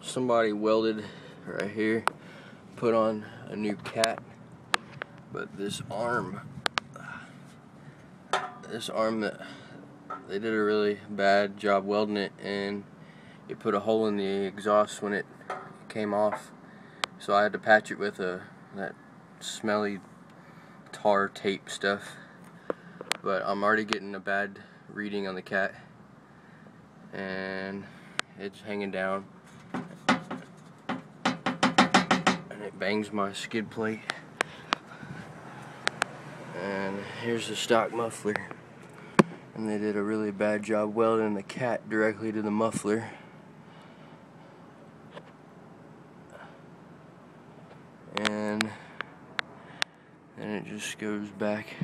somebody welded right here, put on a new cat, but this arm that they did a really bad job welding it, and it put a hole in the exhaust when it came off, so I had to patch it with that smelly tar tape stuff. But I'm already getting a bad reading on the cat, and it's hanging down, and it bangs my skid plate. And here's the stock muffler, and they did a really bad job welding the cat directly to the muffler. And then it just goes back